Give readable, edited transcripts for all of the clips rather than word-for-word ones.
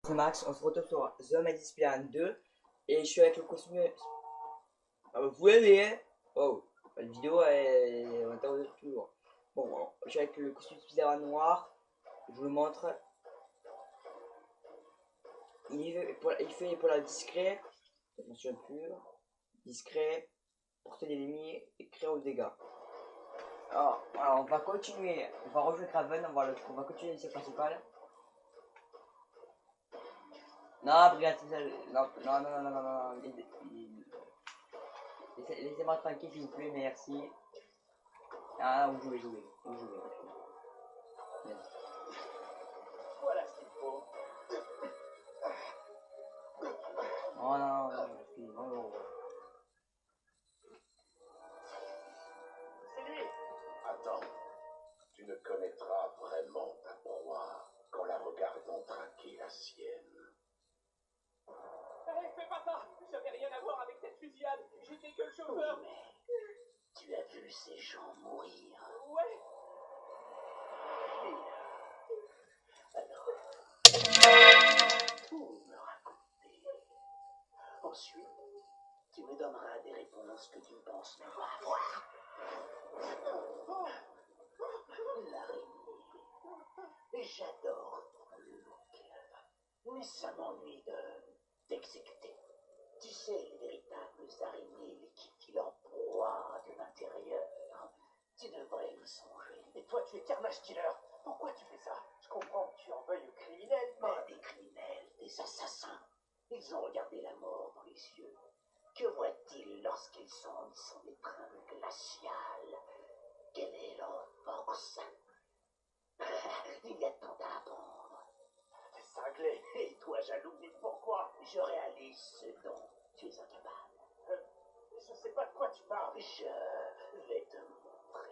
C'est Max, on se retrouve sur The Madness Plan 2 et je suis avec le costume. Vous voyez, oh, la vidéo est toujours. Bon, je suis avec le costume Spider-Man noir, je vous le montre. Il fait pour la discret, attention plus, discret, porter des ennemis et créer au dégâts. Alors, on va continuer, on va rejouer Kraven, on va continuer l'essai principal. Non, brigade spéciale, non. Laissez-moi tranquille s'il vous plaît, merci. Ah, vous jouez. Voilà ce qu'il faut. Oh non. C'est lui. Attends, tu ne connaîtras vraiment ta proie qu'en la regardant traquer la sienne. Hé, fais pas ça. J'avais rien à voir avec cette fusillade. J'étais que le chauffeur. Oui, mais tu as vu ces gens mourir. Ouais. Alors, tout me raconter. Ensuite, tu me donneras des réponses que tu ne penses même pas avoir. L'araignée. J'adore ton look. Mais ça m'ennuie d'exécuter. Tu sais, les véritables araignées liquident leur proie de l'intérieur. Tu devrais y songer. Et toi, tu es Carnage Killer. Pourquoi tu fais ça? Je comprends que tu en veuilles aux criminels, mais... Pas des criminels, des assassins. Ils ont regardé la mort dans les yeux. Que voient-ils lorsqu'ils sondent son étreinte glaciale? Quelle est leur force? Il y a tant à apprendre. T'es cinglé. Et toi, jaloux, Mais pourquoi? je réalise ce dont tu es incapable. Je sais pas de quoi tu parles. Je vais te montrer.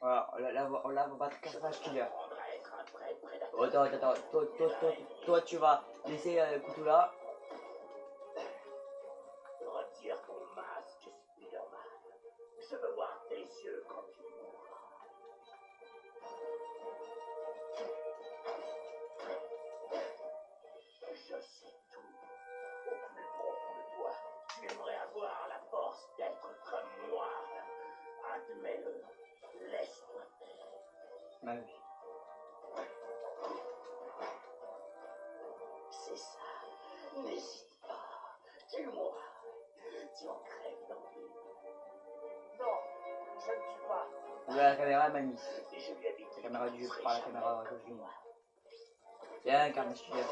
Voilà, là, on va battre Carnage Killer. Apprendre à être un vrai prédateur. Oh, attends, toi tu vas laisser le couteau là. Retire ton masque, Spider-Man. Je veux voir tes yeux quand tu mourras. Je sais tout. Au plus profond de toi, tu aimerais avoir la force d'être comme moi. Admets-le. Laisse-toi faire. Ah oui. C'est ça. N'hésite pas. Tue-moi. Tu en crèves d'envie. Non, je ne tue pas. La caméra m'a mis. Et je lui avais dit La caméra que tu du serais pas la jamais caméra comme que je moi. Tiens, Carnage Killer.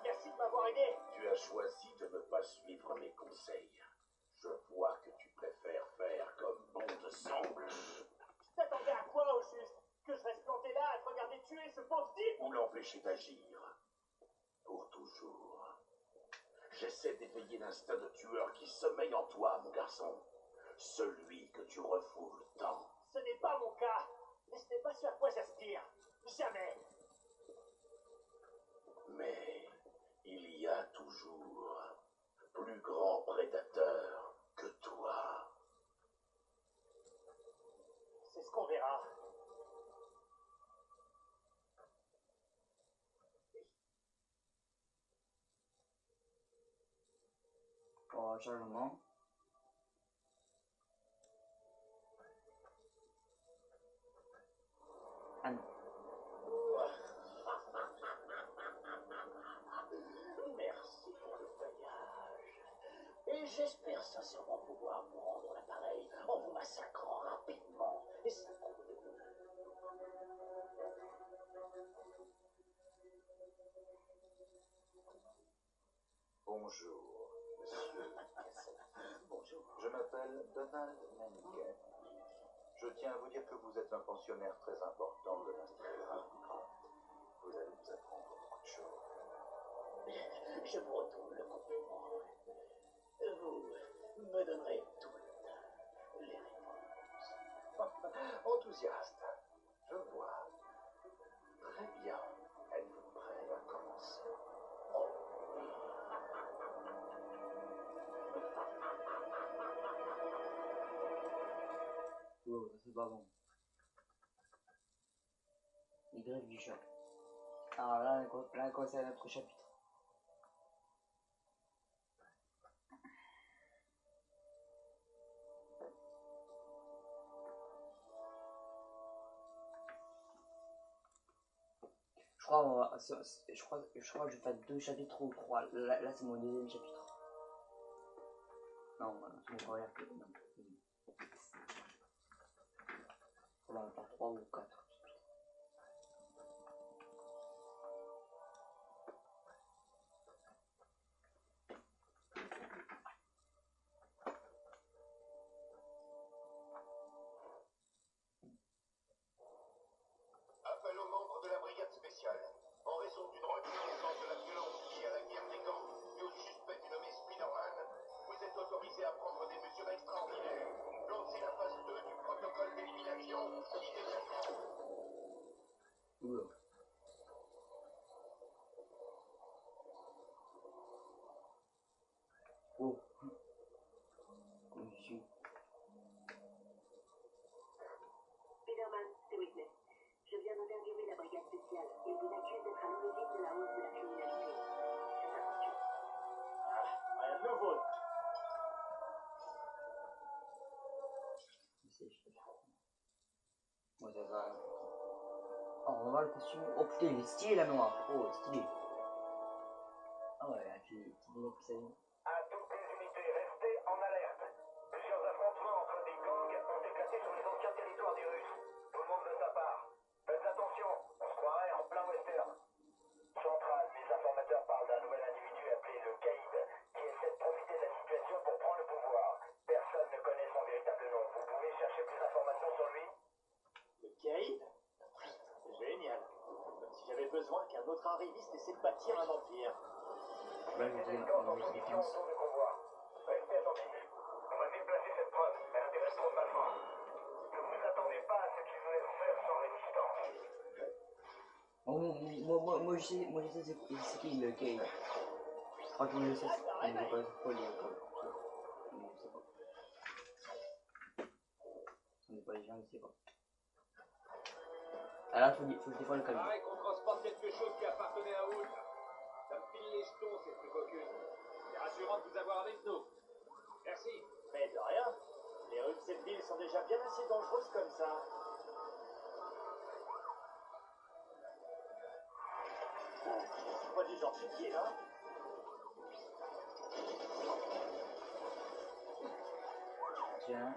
Merci de m'avoir aidé. Tu as choisi de ne pas suivre mes conseils. Je vois que tu préfères faire comme bon te semble. Tu t'attendais à quoi au juste? Que je reste planté là à te regarder tuer ce pauvre type? Ou l'empêcher d'agir. Pour toujours. J'essaie d'éveiller l'instinct de tueur qui sommeille en toi, mon garçon. Celui que tu refoules tant. Ce n'est pas mon cas. Mais ce n'est pas ce à quoi j'aspire. Jamais. Mais il y a toujours plus grand prédateur que toi. C'est ce qu'on verra. Pour chargement. Ah non. Merci pour le voyage. Et j'espère sincèrement pouvoir vous rendre l'appareil en vous massacrant rapidement et sans coup de bout. Bonjour, monsieur. Bonjour. Je m'appelle Donald Mencken. Je tiens à vous dire que vous êtes un pensionnaire très important de l'Institut Harvard. Vous allez nous apprendre beaucoup de choses. Je vous retourne le compliment. Vous me donnerez toutes les réponses. Enthousiaste, je vois. Très bien. Êtes-vous prêt à commencer? Oh oui. Oh, ça c'est pas bon. Les grèves du chat. Alors là, on commence à notre chapitre. Je crois, je crois que je vais faire 2 chapitres ou 3. Là c'est mon deuxième chapitre. Non, c'est mon premier. Non. On va en faire 3 ou 4. Appel aux membres de la brigade spéciale. En raison d'une recrudescence de la violence liée à la guerre des gangs et au suspect nommé Spider-Man, vous êtes autorisé à prendre des mesures extraordinaires. Lancez la phase 2 du protocole d'élimination immédiatement. Oula. Oh. Monsieur. Spider-Man, c'est Whitney. Je viens d'interviewer la brigade spéciale. Ils vous accusent d'être à l'origine de la hausse de la criminalité. Faites attention. Rien de nouveau. Moi ça va. Oh, on va voir le costume. Oh putain, il est stylé la noire. Oh, stylé. Ah ouais, là, tu dis que ça vient. À toutes les unités, restez en alerte. Plusieurs affrontements entre des gangs ont éclaté sur les anciens territoires des Russes. Tout le monde de sa part. Faites attention, on se croirait en plein western. Centrale, les informateurs parlent d'un nouvel individu appelé le Caïd, qui essaie de profiter de la situation pour prendre le pouvoir. Personne ne connaît son véritable nom. Vous pouvez chercher plus d'informations sur lui? Le Caïd? Génial. Comme si j'avais besoin qu'un autre arriviste essaie de bâtir un empire. Là, je Des vais escortes en dire position autour du convoi. Restez attentifs. On va déplacer cette preuve. Elle intéresse trop de malfrats. Ne vous attendez pas à ce qu'ils vous laissent faire sans résistance. Oh, moi je sais c'est qui le Cade. Je crois qu'il le sait, mais je sais pas pourquoi il est encore. Mais je sais pas. On n'est pas les gens, je sais pas. Ah là, faut défendre le camion. Pareil qu'on transporte quelque chose qui appartenait à Wood. Ça me file les jetons, ces trucs occultes. C'est rassurant de vous avoir avec nous. Merci. Mais de rien. Les rues de cette ville sont déjà bien assez dangereuses comme ça. C'est pas du genre pied, hein? Tiens.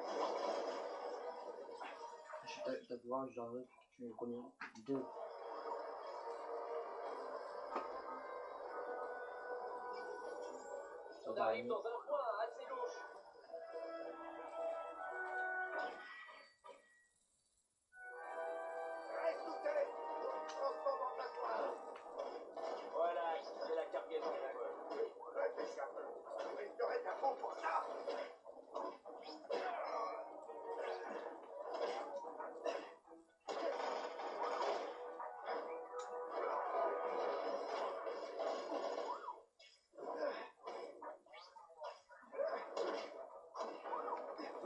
Je dois pouvoir, genre, tu mets combien? 2. On arrive dans un point assez louche. Écoutez, transport d'emplacement. Voilà, c'est la cargaison. Réfléchis un peu. Vous resterez un bon pour ça.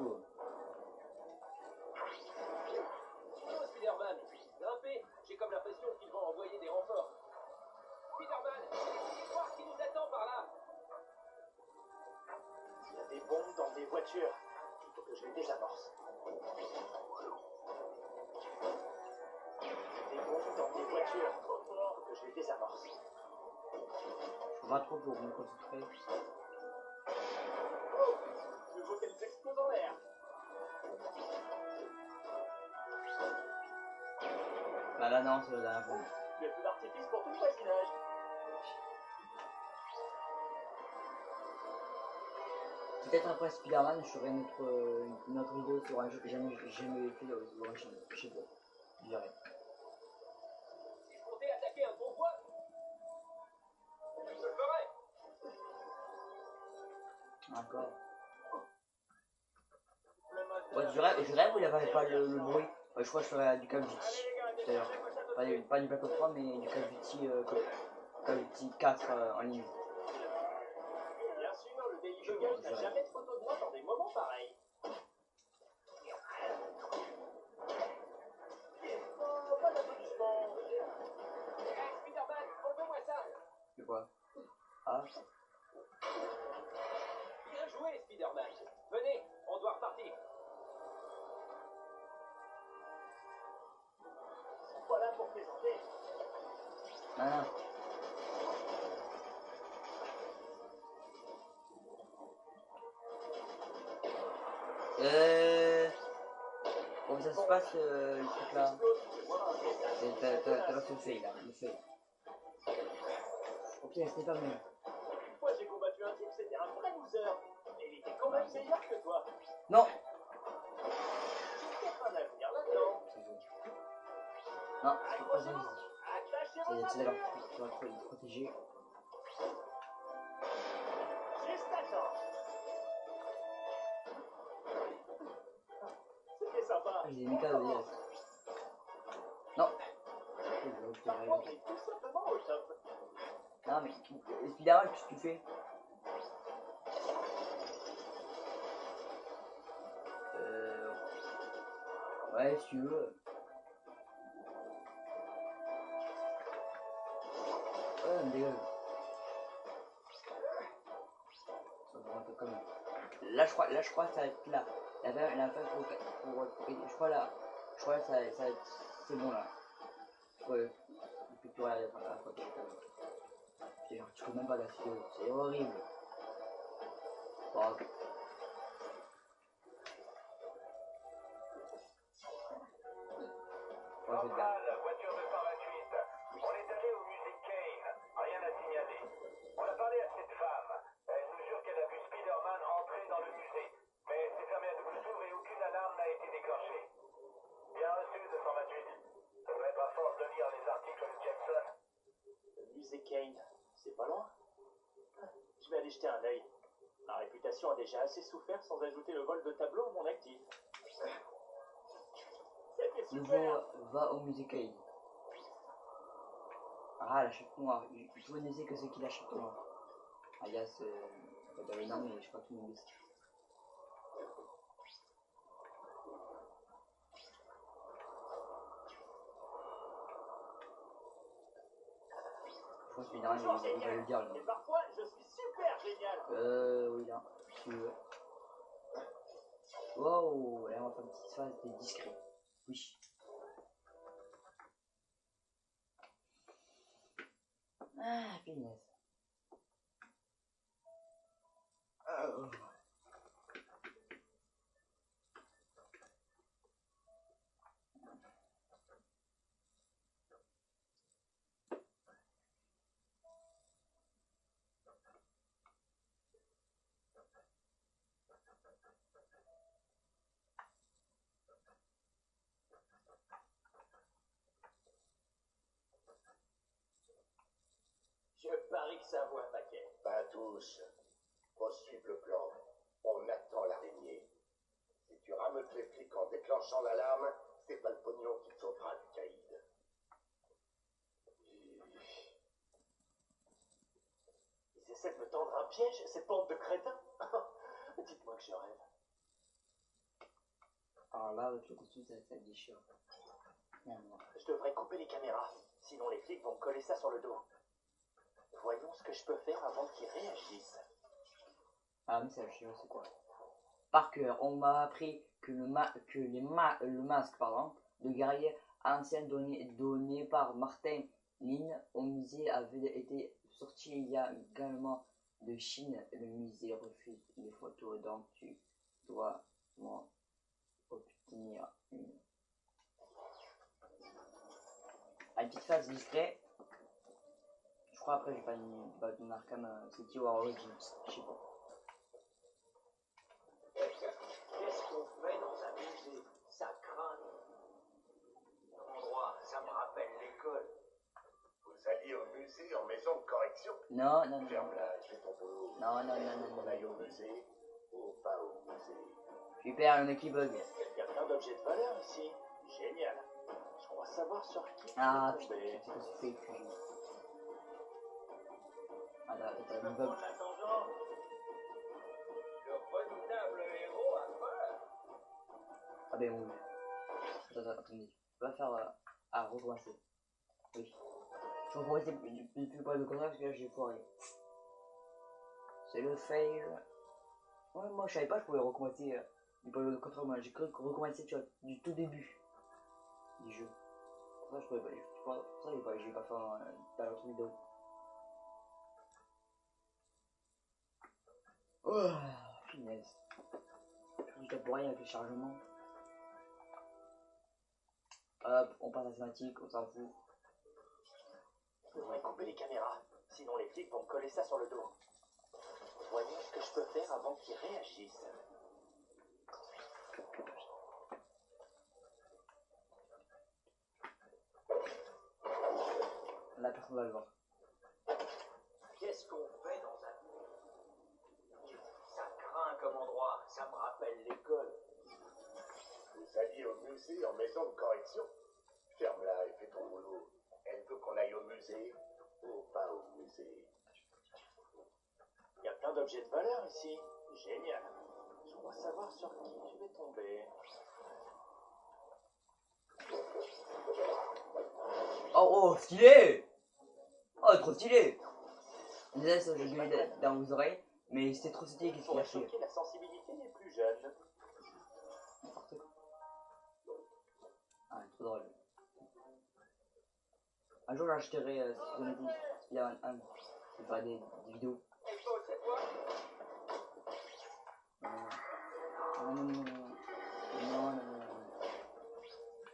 Oh. Oh, Spider-Man, grimpez. J'ai comme l'impression qu'ils vont envoyer des renforts. Spider-Man, essayez de voir ce qui nous attend par là. Il y a des bombes dans des voitures. Il faut que je les désamorce. Des bombes dans des voitures. Il faut que je les désamorce. Je vois trop pour me concentrer. Je vois qu'elles explosent en l'air. Bah là, non, c'est la dernière fois. Le feu d'artifice pour tout le voisinage. Peut-être après Spider-Man, je ferai une autre vidéo sur un jeu que j'ai jamais fait d'origine. Je sais pas. Je dirais. Si je comptais attaquer un convoi, je le ferais. Encore. Le moteur. Ouais, je rêve ou il avait pas le bruit. Ouais, je crois que je ferais du Call of Duty. Allez les gars, D'ailleurs. Pas du Black Ops 3, mais du Call of Duty, Call of Duty 4 en ligne. Bien sûr, le Daily Bugle n'a jamais de photo de moi dans des moments pareils. Venez, on doit repartir. Ils sont pas là pour plaisanter. Ah. Comment ça se passe le truc là? T'as lancé le feuille là, le feuille. Ok, c'était pas mieux. Une fois j'ai combattu un type, c'était un vrai loser. Mais il était quand même meilleur que toi. Non! C'est peut-être un avenir là-dedans. Non, c'est pas ça. Attachez C'est vos là, ceintures. tu vas trop les protéger. Juste à temps. C'était sympa. Ah, j'ai mis KO direct. Non! Par contre, il est tout simplement au top. Non mais, Spider-Man, qu'est-ce que tu fais? Ouais, si tu veux. Ouais, mais dégage. Ça va un peu quand même. Là, je crois que ça va être là. La fin je crois là. Je crois que ça va être. C'est bon là. Ouais. Il peut plus rien à la fois. Tu peux même pas la suivre. C'est horrible. Bon. Normal, voiture de 128. On est allé au musée Kane. Rien à signaler. On a parlé à cette femme. Elle nous jure qu'elle a vu Spider-Man entrer dans le musée. Mais c'est fermé à double tour et aucune alarme n'a été déclenchée. Bien reçu, 228. Ça doit être à force de lire les articles de Jackson. Le musée Kane, c'est pas loin. Je vais aller jeter un œil. Ma réputation a déjà assez souffert sans ajouter le vol de tableau à mon actif. C'était Nouveau super. va au musée Kane. Ah, la chatte noire. Il faut connaître que c'est qui la chatte noire. Alias, non, mais je crois que tout le monde le sait. Je pense qu'il va le dire. Et parfois, je suis super génial. Oui, là, si tu veux. Wow, là, on va faire une petite phase de discret. Oui. Ah, punaise. Je parie que ça vaut un paquet. Pas tous. Faut suivre le plan. On attend l'araignée. Si tu rameutes les flics en déclenchant l'alarme, c'est pas le pognon qui te sauvera du caïd. Ils essaient de me tendre un piège, cette bande de crétins. Dites-moi que je rêve. Alors là, avec le costume, ça déchire. Je devrais couper les caméras, sinon les flics vont me coller ça sur le dos. Voyons ce que je peux faire avant qu'ils réagissent. Ah, mais ça déchire, c'est quoi? Par cœur, on m'a appris que le masque de guerrier ancien donné par Martin Lin au musée avait été sorti il y a également de Chine. Le musée refuse les photos, donc tu dois m'en obtenir une. Une petite phase discrète. Je crois après j'ai pas une Batman Arkham City ou Origins, je sais pas. Qu'est-ce qu'on fait dans un musée? Ça craint. Endroit, ça me rappelle l'école. Vous alliez au musée en maison de correction. Non, non, non. Ferme-la, fais ton boulot. Non, non, non, non, On aille au non. musée ou pas au musée. Super, il y en a qui bug. Il y a plein d'objets de valeur ici. Génial. Je crois savoir sur qui Ah je vais putain, tomber. c'est quoi ce fake que j'ai. Ah là, Tu t'as veux une bug. prendre la tangente? Le redoutable héros a peur. Ah ben oui. Attends, attendez. On va faire à recommencer. Oui. Je vais recommencer plus pas de contact parce que là j'ai foiré. C'est le fail. Ouais, moi je savais pas que je pouvais recommencer du Polo de contrôle. Moi j'ai cru recommencer tu vois, du tout début du jeu. Pour ça je pouvais pas. Pour ça j'ai pas fait dans l'autre vidéo. Oh, finesse. Je tape pour rien avec le chargement. Hop, on passe à la cinématique, on s'en fout. Je devrais couper les caméras, sinon les flics vont me coller ça sur le dos. Voyons ce que je peux faire avant qu'ils réagissent. Là personne va le voir. Qu'est-ce qu'on fait dans un... Ça craint comme endroit, ça me rappelle l'école. Vous alliez au musée en maison de correction. Ferme-la et fais ton boulot. Elle veut qu'on aille au musée ou pas au musée. Il y a plein d'objets de valeur ici. Génial. Je crois savoir sur qui je vais tomber. Oh, stylé! Oh, trop stylé! Désolé si je gueule dans vos oreilles, mais c'était trop stylé, qu'est-ce qu'il a Pour fait? choquer la sensibilité des plus jeunes. N'importe quoi. Ah, trop drôle. Un jour j'achèterai Spider-Man 1. Je ferai des vidéos. Non.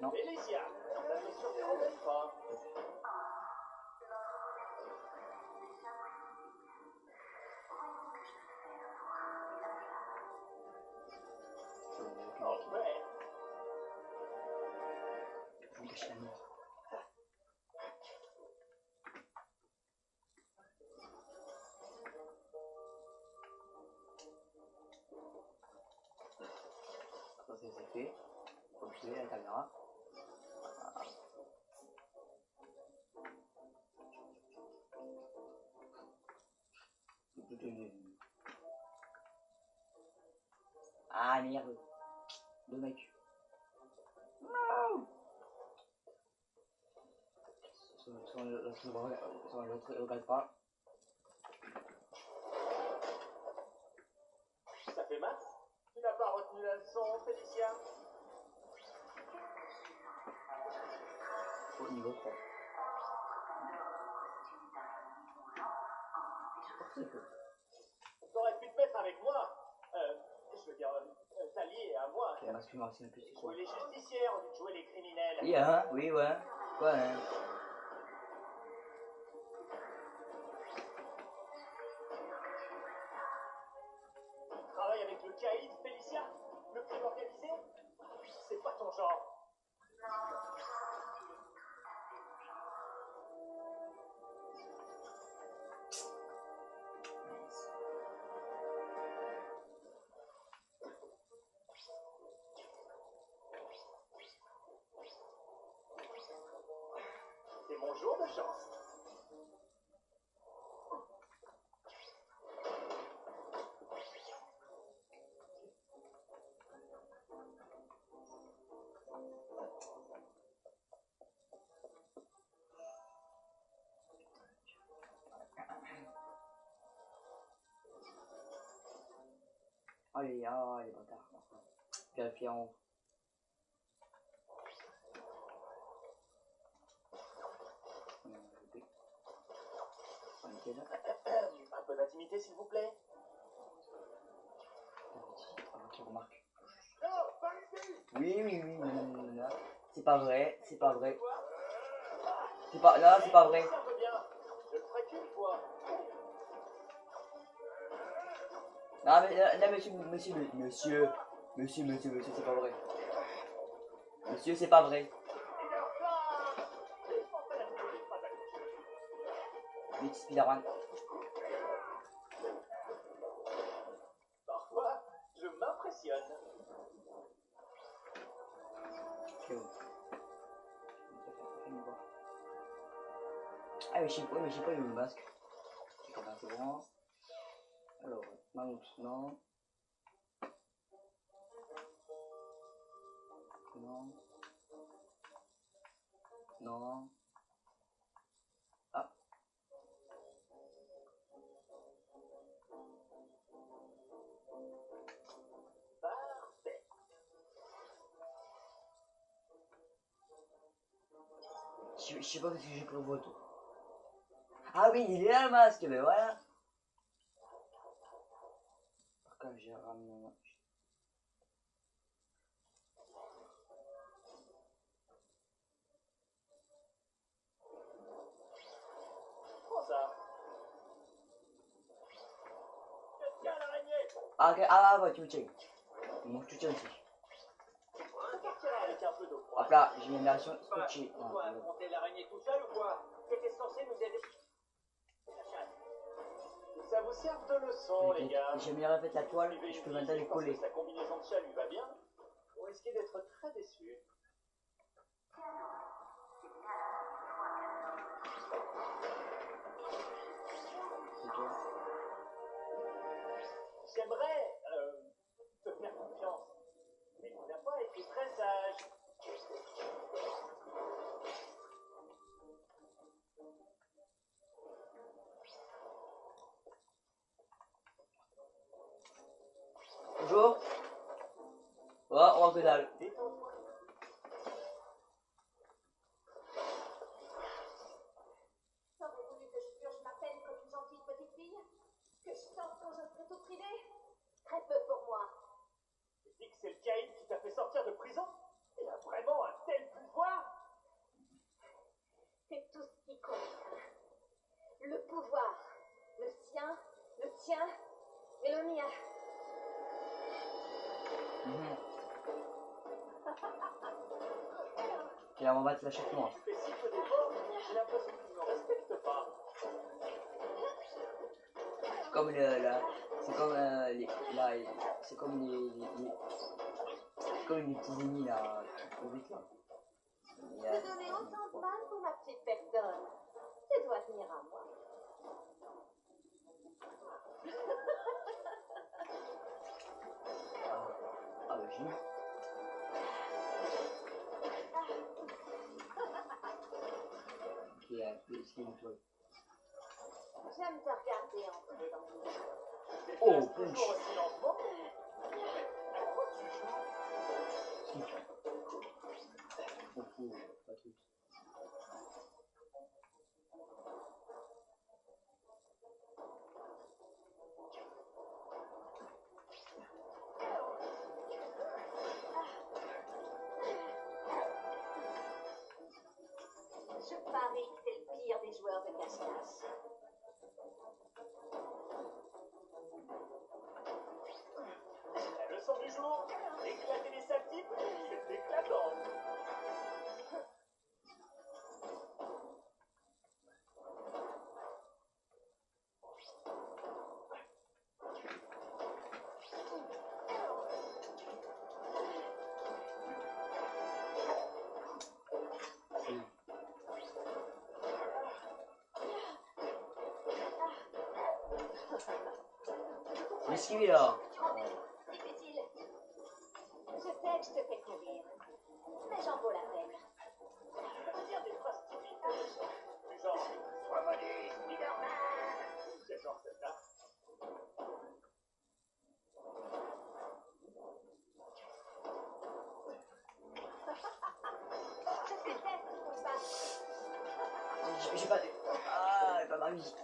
Non. Félicia, la mesure ne remonte pas. Oh, ouais. Je vais cacher la mort. Ça c'est fait. Faut bouger la caméra. Ah merde. Deux mecs. Non. Sur l'autre regarde pas. Ça fait mal? Tu n'as pas retenu la leçon, Félicia? Au niveau 3. T'aurais pu te mettre avec moi. Je veux dire, t'allier à moi. C'est masculin aussi, plus c'est quoi. Jouer les justicières au lieu de jouer les criminels. Oui, hein, oui, ouais. Quoi, hein. Travaille avec le caïd, Félicia? Le crime organisé? C'est pas ton genre. C'est mon jour de chance. Oh les bâtards. Vérifier en haut. Un peu d'intimité, s'il vous plaît. Avant qu'il remarque. Non, pas ici. Oui. Non. C'est pas vrai. C'est pas. Non, c'est pas vrai. Ça peut bien. Je le ferai qu'une fois. Non, mais là, monsieur, c'est pas vrai. Monsieur, c'est pas vrai. Mais Spider-Man. Parfois, je m'impressionne. C'est bon. Ah, mais je sais pas, il y a eu le masque. C'est bon. Alors, Mammouth, non. Non. Ah. Je sais pas ce que j'ai pris en photo. Ah oui, il est là le masque, mais voilà. Comme j'ai ramené. Prends ça. Tiens l'araignée. Ah, ok, ah, ouais, tu me tiens. Moi, je te tiens aussi. Tiens avec un peu d'eau froide. Hop là, j'ai mis une version scotchée. Tu dois affronter l'araignée tout seul ou quoi? T'étais censé nous aider. Ça vous sert de leçon, les gars. J'ai mis en fait la toile, je peux maintenant les coller. Sa combinaison de chat lui va bien. Vous risquez d'être très déçus. C'est toi. J'aimerais te faire confiance, mais tu n'as pas été très sage. Bonjour. Oh, on va que dalle. Détends-toi. T'aurais voulu que je purge ma peine comme une gentille petite fille? Que je sorte quand je serai toute ridée? Très peu pour moi. Tu dis que c'est le caïd qui t'a fait sortir de prison? Il a vraiment un tel pouvoir? C'est tout ce qui compte. Le pouvoir. Le sien, le tien et le mien. Ok, on va battre la chaque mois. Tu fais si peu d'efforts, j'ai l'impression que tu ne me respectes pas. C'est comme c'est comme c'est comme c'est comme les petits ennemis là, qui font vite là. Te donner autant de mal pour ma petite personne. Ça doit tenir à moi. Ah bah j'ai. Ok, c'est une toile. J'aime te regarder en faisant. Oh, Toujours punch. aussi lentement. À quoi tu joues? Oh, pas tout. Je parie que t'es le pire des joueurs de cache-cache. La leçon du jour, éclater les sales types, c'est éclatant. Mais suivi là. Difficile. Je sais que je te fais très rire. Mais j'en vaux la peine. Ça veut dire des phrases typiques de leçon. Du genre, sois maudit, Spider-Man. C'est genre celle-là. Je sais bien qu'il faut pas. J'ai pas. Ah, pas ma vie.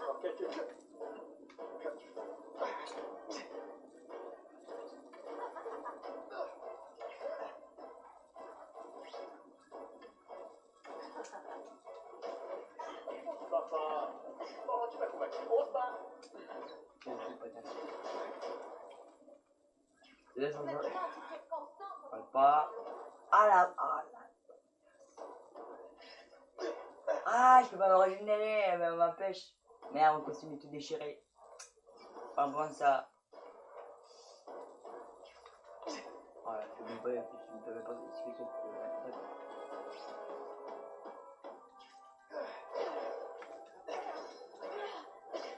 Encore quelques minutes. Tu vas pas. Oh, tu vas combattre. On se bat. Laisse on Maintenant, tu te concentres. parle pas. Ah là, ah là. Ah, je peux pas me régénérer, mais on m'empêche. Merde, mon costume est tout déchiré. Pas prendre ça. Voilà, je ne peux pas expliquer.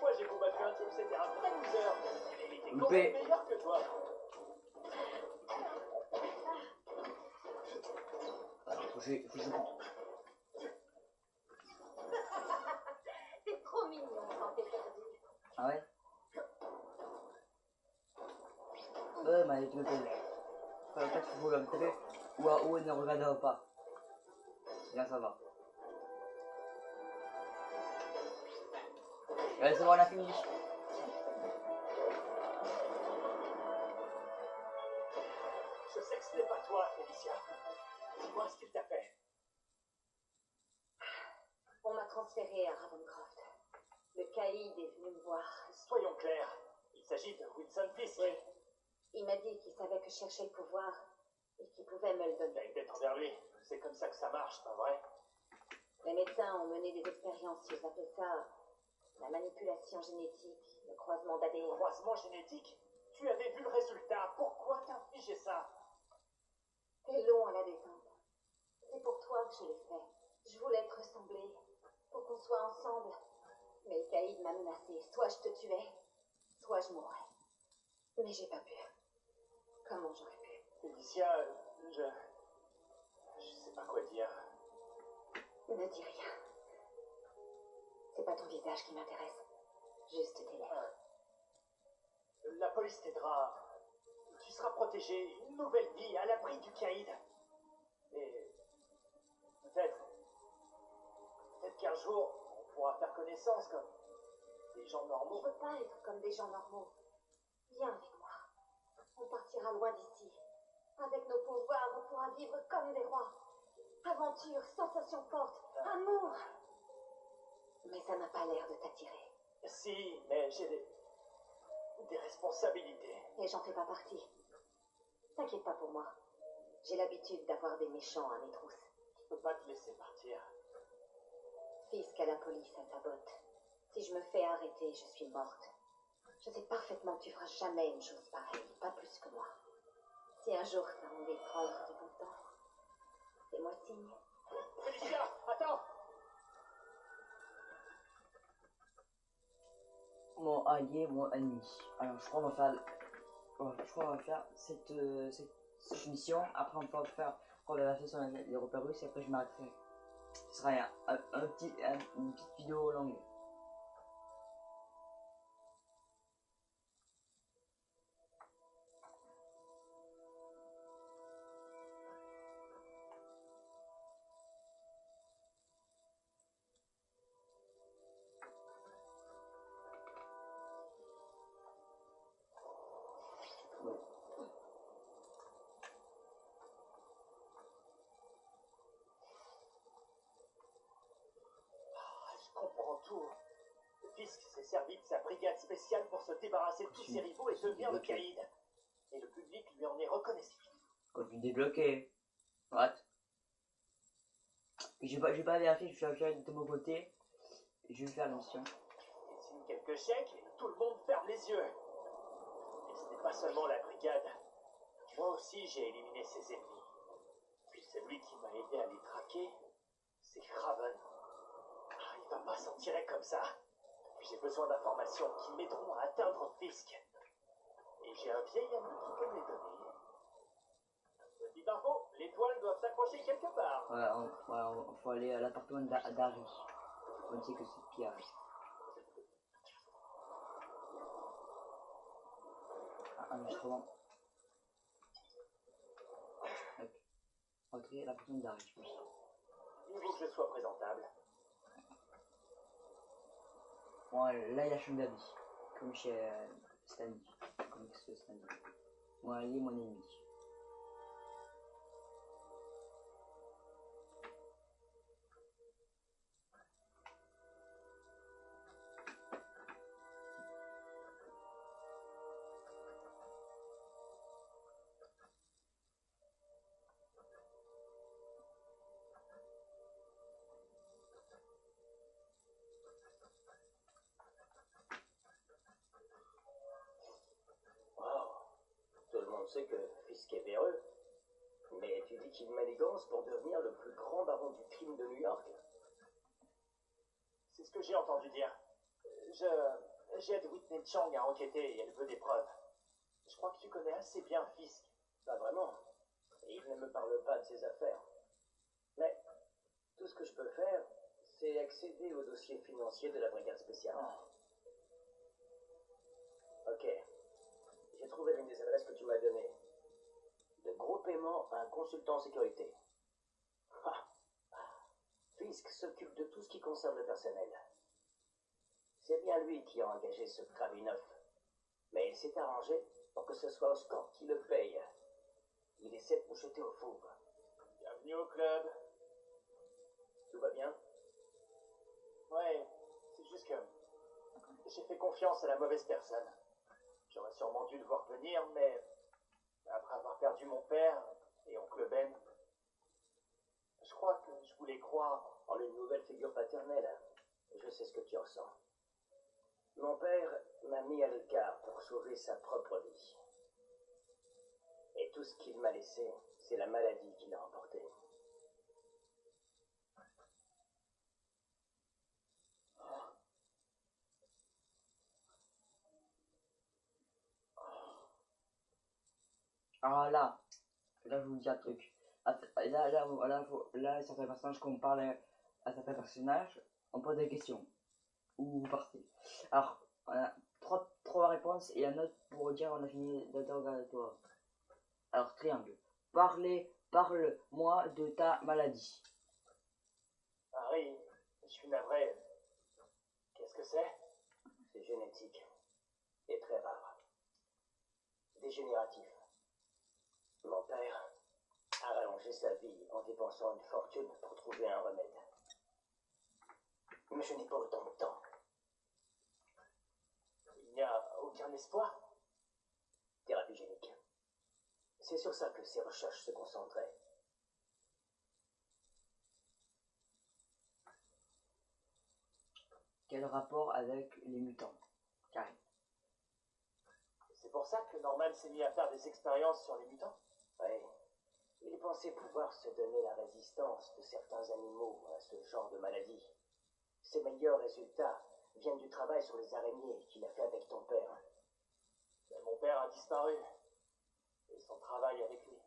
Moi, j'ai combattu un type, c'était un vrai loser. Il était quand Loupé. même meilleur que toi. Faut que je T'es trop mignon quand t'es perdu. Ah ouais? Mais tu me fais. faire 4 faut le côté ou à haut ne regarde pas. Là ça va. Allez, c'est bon, on a fini. Je sais que ce n'est pas toi, Félicia. Dis-moi ce qu'il t'a fait. On m'a transféré à Ravencroft. Le caïd est venu me voir. Soyons clairs, il s'agit de Wilson Fisk. Oui. Il m'a dit qu'il savait que je cherchais le pouvoir et qu'il pouvait me le donner. T'as une dette envers lui. C'est comme ça que ça marche, pas vrai? Les médecins ont mené des expériences, ils appellent ça la manipulation génétique, le croisement d'ADN. Croisement génétique? Tu avais vu le résultat. Pourquoi t'infliger ça? C'est long à la détente. C'est pour toi que je l'ai fait. Je voulais te ressembler, pour qu'on soit ensemble. Mais le caïd m'a menacé. Soit je te tuais, soit je mourrais. Mais j'ai pas pu. Comment j'aurais pu? Félicia, je sais pas quoi dire. Ne dis rien. C'est pas ton visage qui m'intéresse. Juste tes lèvres. La police t'aidera. Tu seras protégé. Une nouvelle vie à l'abri du caïd. Et peut-être qu'un jour, on pourra faire connaissance comme des gens Je normaux. veux pas être comme des gens normaux. Viens avec moi. On partira loin d'ici. Avec nos pouvoirs, on pourra vivre comme des rois. Aventure, sensations fortes, amour. Mais ça n'a pas l'air de t'attirer. Si, mais j'ai des responsabilités. Et j'en fais pas partie. T'inquiète pas pour moi. J'ai l'habitude d'avoir des méchants à mes trousses. Je peux pas te laisser partir. Fisk à la police, elle sabote. Si je me fais arrêter, je suis morte. Je sais parfaitement que tu feras jamais une chose pareille, pas plus que moi. Si un jour t'as envie de prendre du bon temps, fais-moi signe. Félicia, attends! Mon allié, mon ennemi. Alors je crois qu'on va faire, cette mission. Après on va faire la version sur les repères russes et après je m'arrêterai. Ce sera une petite vidéo longue. Je comprends tout. Fisk s'est servi de sa brigade spéciale pour se débarrasser de tous ses rivaux et devenir le caïd. Et le public lui en est reconnaissant. Costume débloqué. What? Je vais pas vérifier, je vais faire de mon côté. Je vais faire la mission. Il signe quelques chèques et tout le monde ferme les yeux. Et ce n'est pas seulement la brigade. Moi aussi j'ai éliminé ses ennemis. Puis celui qui m'a aidé à les traquer, c'est Craven. Ah, il va pas s'en tirer comme ça. Puis j'ai besoin d'informations qui m'aideront à atteindre Fisk. Et j'ai un vieil ami qui peut me les donner. Petite info, les toiles doivent s'accrocher quelque part. Voilà, faut aller à l'appartement d'Harry. On sait que c'est Pierre. Enregistrement. Entrer à l'appartement d'Harry, je pense. Il faut que je sois présentable. Bon, là il a chambre d'habit. Comme chez Stanley. Comme chez Stanley. Bon, il est mon ennemi. Tout le monde sait que Fisk est véreux. Mais tu dis qu'il manigance pour devenir le plus grand baron du crime de New York. C'est ce que j'ai entendu dire. J'aide Whitney Chang à enquêter et elle veut des preuves. Je crois que tu connais assez bien Fisk. Pas vraiment. Il ne me parle pas de ses affaires. Mais tout ce que je peux faire, c'est accéder au dossier financier de la brigade spéciale. Ok. J'ai trouvé l'une des adresses que tu m'as données. De gros simplement un consultant sécurité. Ah. Fisk s'occupe de tout ce qui concerne le personnel. C'est bien lui qui a engagé ce Kravinov. Mais il s'est arrangé pour que ce soit Oscorp qui le paye. Il essaie de nous jeter au fauve. Bienvenue au club. Tout va bien? Ouais, c'est juste que j'ai fait confiance à la mauvaise personne. J'aurais sûrement dû le voir venir, mais après avoir perdu mon père et oncle Ben, je crois que je voulais croire. En une nouvelle figure paternelle. Je sais ce que tu ressens. Mon père m'a mis à l'écart pour sauver sa propre vie. Et tout ce qu'il m'a laissé, c'est la maladie qu'il a emportée. Alors là, je vous dis un truc. Là, certains personnages, quand on parle à certains personnages, on pose des questions. Ou vous partez. Alors, on a trois réponses et un autre pour dire on a fini d'interrogatoire. Alors, triangle. Parle-moi de ta maladie. Harry, je suis navré. Qu'est-ce que c'est? C'est génétique. Et très rare. Dégénératif. Mon père a rallongé sa vie en dépensant une fortune pour trouver un remède. Mais je n'ai pas autant de temps. Il n'y a aucun espoir? Thérapie génique. C'est sur ça que ses recherches se concentraient. Quel rapport avec les mutants? Carré. C'est pour ça que Norman s'est mis à faire des expériences sur les mutants? Oui. Il pensait pouvoir se donner la résistance de certains animaux à ce genre de maladie. Ses meilleurs résultats viennent du travail sur les araignées qu'il a fait avec ton père. Mais mon père a disparu. Et son travail avec lui.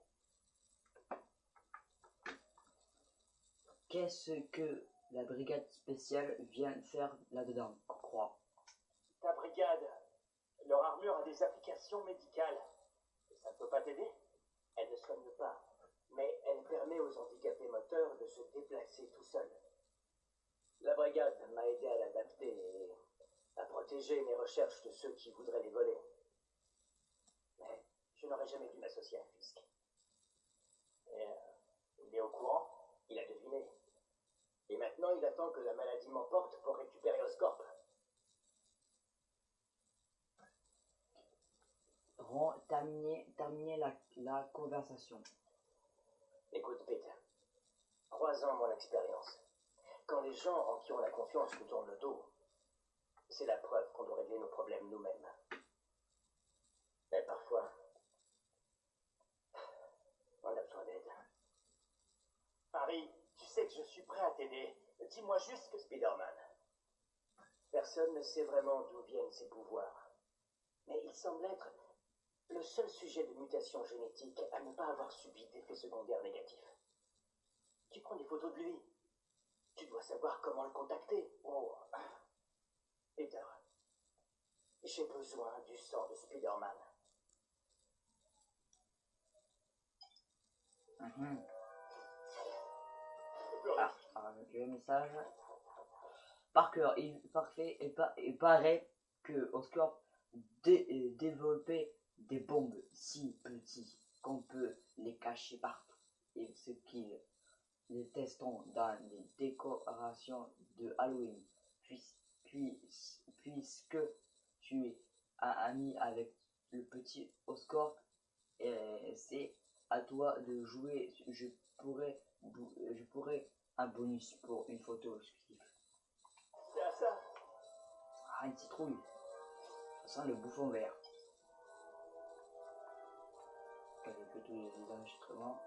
Qu'est-ce que la brigade spéciale vient faire là-dedans, crois? Ta brigade, leur armure a des applications médicales. Ça ne peut pas t'aider? Elle ne soigne pas, mais elle permet aux handicapés moteurs de se déplacer tout seuls. La brigade m'a aidé à l'adapter et à protéger mes recherches de ceux qui voudraient les voler. Mais je n'aurais jamais dû m'associer à Fisk. Et il est au courant? Il a deviné. Et maintenant, il attend que la maladie m'emporte pour récupérer Oscorp. Terminer la conversation. Écoute, Peter. 3 ans mon expérience. Quand les gens en qui on a confiance nous tournent le dos, c'est la preuve qu'on doit régler nos problèmes nous-mêmes. Mais parfois, on a besoin d'aide. Harry, tu sais que je suis prêt à t'aider. Dis-moi juste que... Spider-Man. Personne ne sait vraiment d'où viennent ses pouvoirs. Mais il semble être le seul sujet de mutation génétique à ne pas avoir subi d'effets secondaires négatifs. Tu prends des photos de lui. Tu dois savoir comment le contacter. Oh. Peter, j'ai besoin du sang de Spider-Man. Le message. Parker, parfait, il paraît que Oscorp développait des bombes si petites qu'on peut les cacher partout. Et ce qu'ils les testent dans les décorations de Halloween. Puisque tu es un ami avec le petit Oscorp, c'est à toi de jouer. Je pourrais un bonus pour une photo exclusive. C'est à ça. Ah, une citrouille. Ça sent le bouffon vert. Avec tous les enregistrements.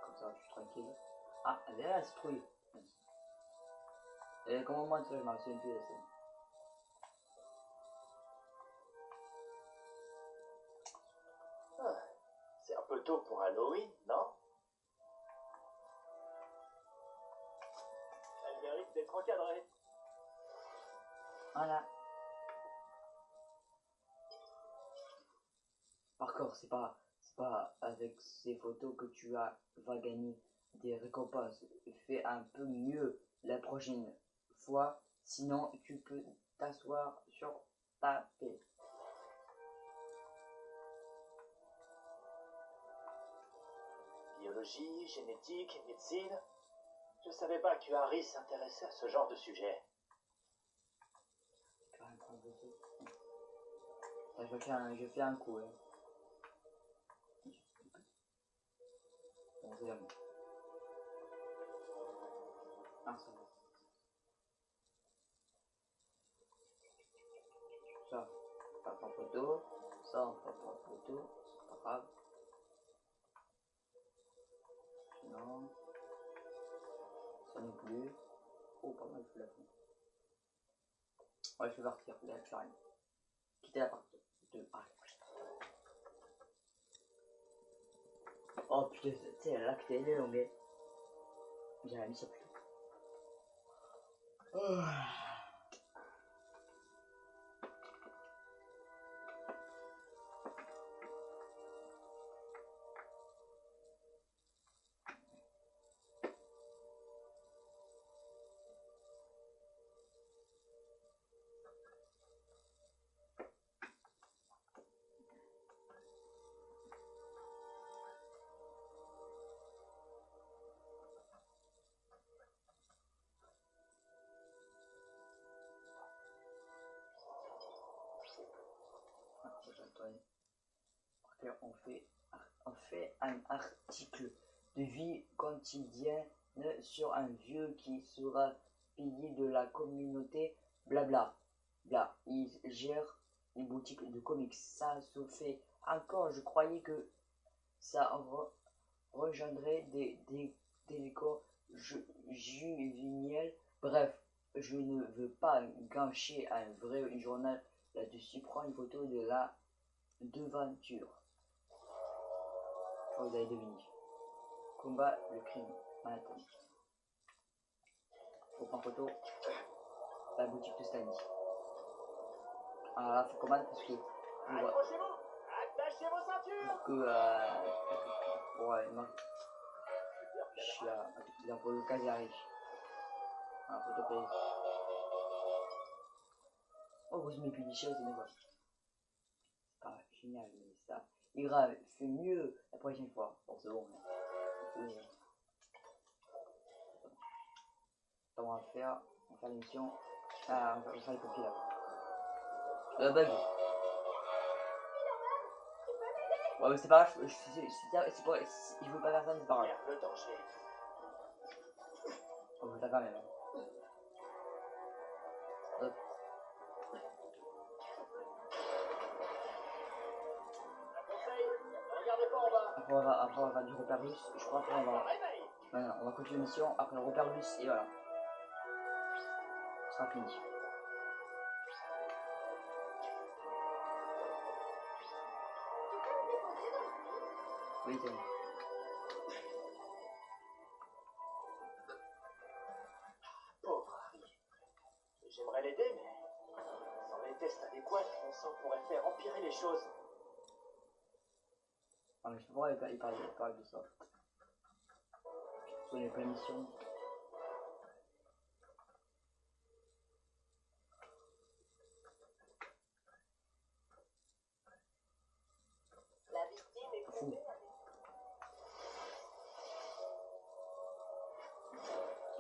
Comme ça, je suis tranquille. Ah, elle est là, la citrouille. Et comment moi, tu vois, je m'en souviens plus de ça. Ah, c'est un peu tôt pour Halloween, non? Elle mérite d'être encadrée. Voilà. Par contre, c'est pas pas avec ces photos que tu vas gagner des récompenses. Fais un peu mieux la prochaine fois, sinon tu peux t'asseoir sur ta paix. Biologie, génétique, médecine. Je savais pas que Harry s'intéressait à ce genre de sujet. Je fais un coup. Hein. Bon, c'est bon. Ah, ça va. Ça, pas en photo. Ça, on pas en photo. C'est pas grave. Non. Ça non plus. Oh, pas mal, je la fond. Ouais, je vais partir. Là, je fais rien. Quitter la partie. Oh putain, tu sais, là que t'es longue. J'ai mis ça plus. Oh. Après, on fait un article de vie quotidienne sur un vieux qui sera payé de la communauté, blabla. Bla. Il gère une boutique de comics. Ça se fait encore. Je croyais que ça rejoindrait des décors juvéniels. Bref, je ne veux pas gâcher un vrai journal là-dessus. Prends une photo de la devanture. Vous avez deviné. Combat le crime. Manhattan. Faut prendre photo. La boutique de Stanley. Alors là, faut combattre parce que. Accrochez-vous! Attachez vos ceintures! Ouais, non. Je suis là. Pour le cas, j'arrive. Ah, photo prise. Oh, vous me punissez, c'est quoi. C'est pas génial, mais ça. Et grave, fais mieux la prochaine fois. Bon, c'est bon. On va faire l'émission. Ah, on va faire les copies là. La bug. Ouais, mais c'est pas grave, je veux pas faire ça, mais c'est pas grave. Merde, le danger. On veut ça quand même. Hop. Un conseil, regardez pas en bas. Après, on va faire du repère russe. Je crois qu'on va. Réveille! Non, on va continuer l'émission. Après, le repère russe, et voilà. Ce sera fini. Oui, c'est bon. Pauvre Harry. J'aimerais l'aider, mais sans les tests adéquats, mon sang pourrait faire empirer les choses. Ah, mais je sais pas pourquoi il parle de ça. Sur les permissions. La victime est Fou.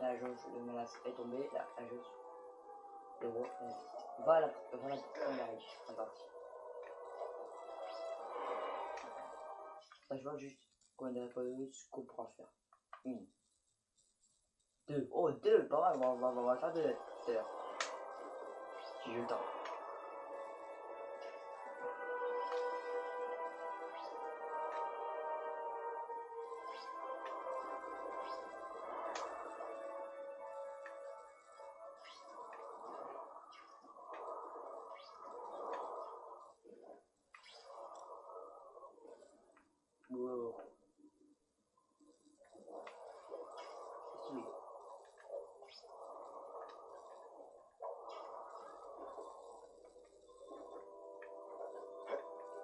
La jauge de menace est tombée. La jauge. Héros. Voilà, on arrive. C'est parti. Ça, je vois juste combien de réponses qu'on pourra faire. Une. Deux. Oh, deux, pas mal. On va faire deux tout à l'heure. Si j'ai le temps. Wow. Stylé.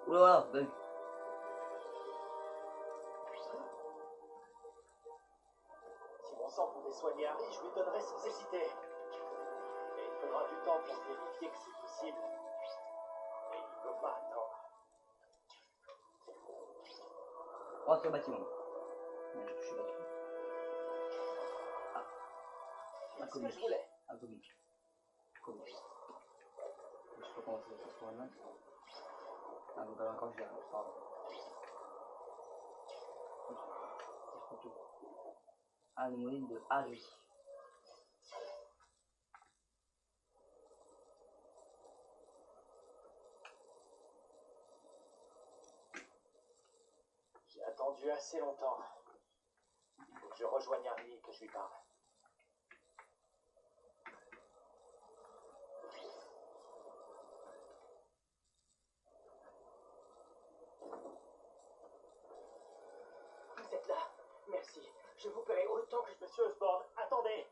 Oula, bug. pour vérifier que c'est possible. Et il ne peut pas attendre. Oh, c'est le bâtiment. Ouais, je suis bâtiment. C'est ce que je voulais. Un comique. Comique. Je sais pas comment ça se passe là. Ah, donc encore je l'ai. Pardon. Ah, le modèle de Harry. J'ai attendu assez longtemps. Il faut que je rejoigne Harry et que je lui parle. Vous êtes là. Merci. Je vous connais autant que je me suis Osborn. Attendez.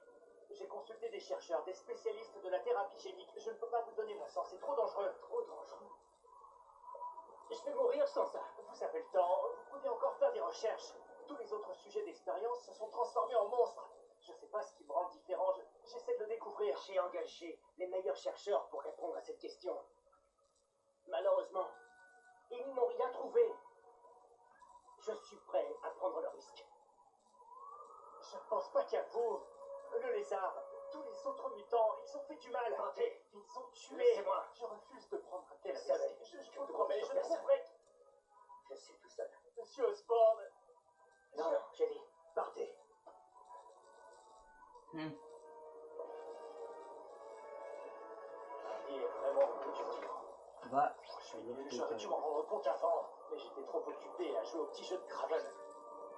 J'ai consulté des chercheurs, des spécialistes de la thérapie chimique. Je ne peux pas vous donner mon sang, c'est trop dangereux. Trop dangereux. Je vais mourir sans ça. Vous avez le temps. Vous pouvez encore faire des recherches. Tous les autres sujets d'expérience se sont transformés en monstres. Je ne sais pas ce qui me rend différent. J'essaie de le découvrir. J'ai engagé les meilleurs chercheurs pour répondre à cette question. Malheureusement, ils n'ont rien trouvé. Je suis prêt à prendre le risque. Je ne pense pas qu'à vous, le lézard, tous les autres mutants, ils ont fait du mal. Partez. Ils ont tué. Laissez-moi. Je refuse de prendre un tel risque. Je vous promets, je trouverai. Je suis tout seul. Monsieur Osborn. Non, non, j'ai dit, partez. Il est vraiment au bout du rouleau. Va. J'aurais dû m'en rendre compte avant, mais j'étais trop occupé à jouer au petit jeu de Craven.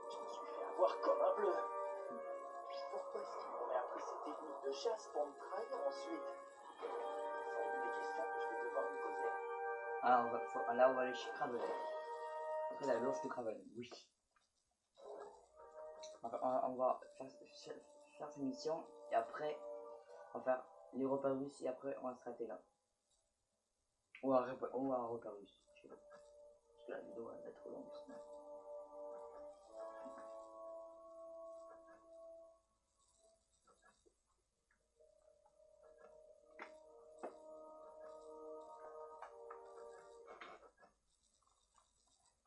Je me suis fait avoir comme un bleu. Pourquoi est-ce qu'il m'aurait appris ces techniques de chasse pour me trahir ensuite? C'est une des questions que je vais devoir lui poser. Ah, là, on va aller chez Craven. Après, la loge de Craven, oui. On va faire cette mission et après, on va faire les repas russes et après, on va s'arrêter là. Ou un repas russe. Je sais pas. Parce que la vidéo va être trop longue.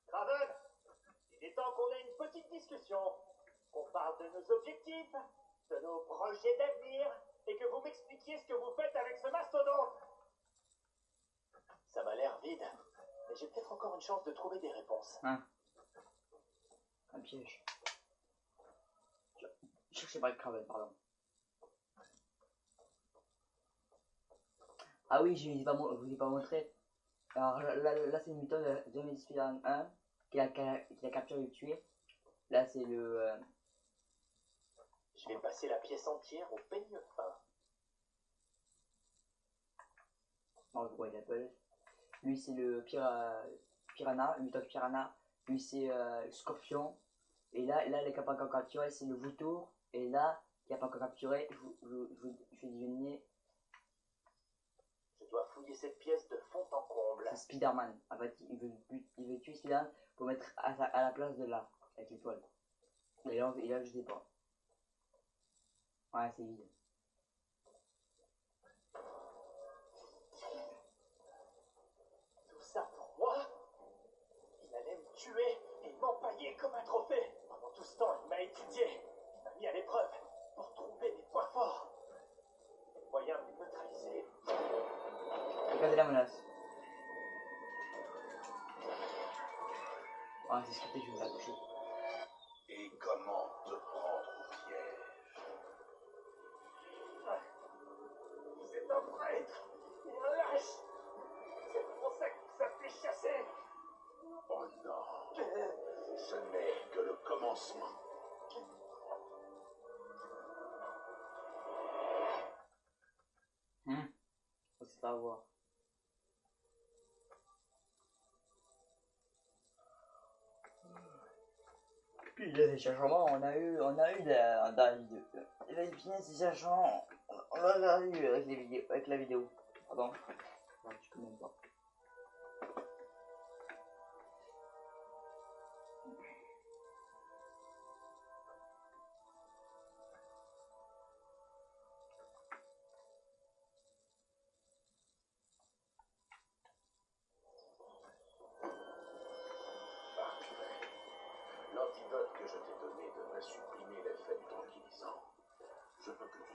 Craven, il est temps qu'on ait une petite discussion. Qu'on parle de nos objectifs, de nos projets d'avenir, et que vous m'expliquiez ce que vous faites avec ce mastodonte. Ça m'a l'air vide, mais j'ai peut-être encore une chance de trouver des réponses. Hein? Un piège. Je sais pas le Craven, pardon. Ah oui, je vous ai pas montré. Alors là c'est une méthode de Medispiran 1 qui a capturé et tué. Là c'est le... Je vais passer la pièce entière au peigne fin. En gros il appelle. Lui c'est le Piranha, le méthode Piranha. Lui c'est Scorpion. Et là il est capable de capturer, c'est le Vautour. Et là, il n'y a pas encore capturé, je vais deviner. Je dois fouiller cette pièce de fond en comble. C'est Spider-Man. En fait, il veut tuer Spider-Man pour mettre à la place de là, avec l'étoile. Et là, je sais pas. Ouais, c'est vide. Tout ça pour moi? Il allait me tuer et m'empailler comme un trophée. Pendant tout ce temps, il m'a étudié. Il m'a mis à l'épreuve pour trouver mes points forts. Des moyens de me neutraliser. Regardez la menace. Ouais, c'est scripté, je vais me faire toucher. Et comment te prendre au piège? C'est un prêtre. Il me lâche. C'est pour ça qu'il vous a fait chasser. Oh non, ce n'est que le commencement. Faut se faire voir. Puis les changements, on a eu dans la vidéo. Les petits changements, on l'a eu avec la vidéo. Pardon. Non, je peux même pas.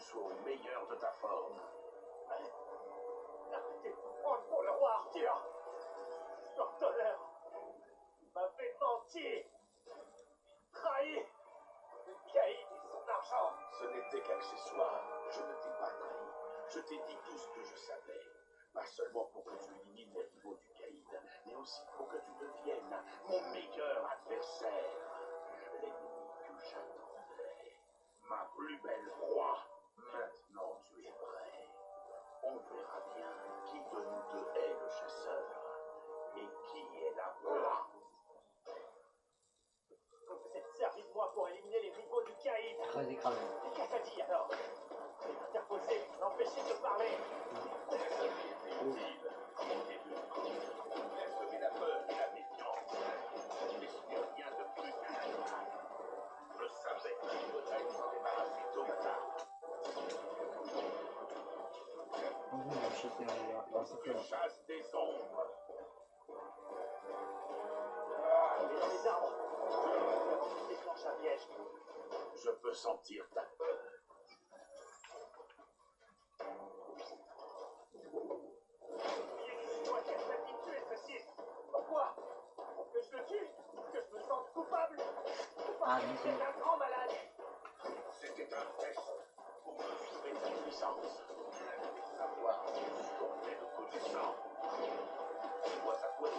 sois au meilleur de ta forme. Arrêtez de me prendre pour le roi Arthur. L'ordonneur m'avait menti, trahi, Caïd et son argent. Ce n'était qu'accessoire. Je ne t'ai pas trahi. Je t'ai dit tout ce que je savais. Pas seulement pour que tu élimines les rivaux du Caïd, mais aussi pour que tu deviennes mon meilleur adversaire. L'ennemi que j'attendais. Ma plus belle proie. Maintenant tu es prêt. On verra bien qui de nous deux est le chasseur et qui est la proie. Vous êtes servi de moi pour éliminer les rivaux du Caïd. Très écrasé. Qu'est-ce que t'as dit alors? Interposé, m'empêcher de parler. Inutile. Laisse semer la peur et la méfiance. Mais ce n'est rien de plus qu'un animal. Je savais que tu voudrais s'en débarrasser tôt ou tard. On va chasser un Tu chasses des ombres. Il est dans les arbres. Il déclenche un piège. Je peux sentir ta peur. C'est toi qui as choisi de tuer ceci. Pourquoi? Pour que je le tue? Que je me sente coupable? Ah, Parce non, que c'est c'est un grand malade. C'était un test pour mesurer ta puissance. Savoir si tu comptais le coup du sang. Je dois t'avouer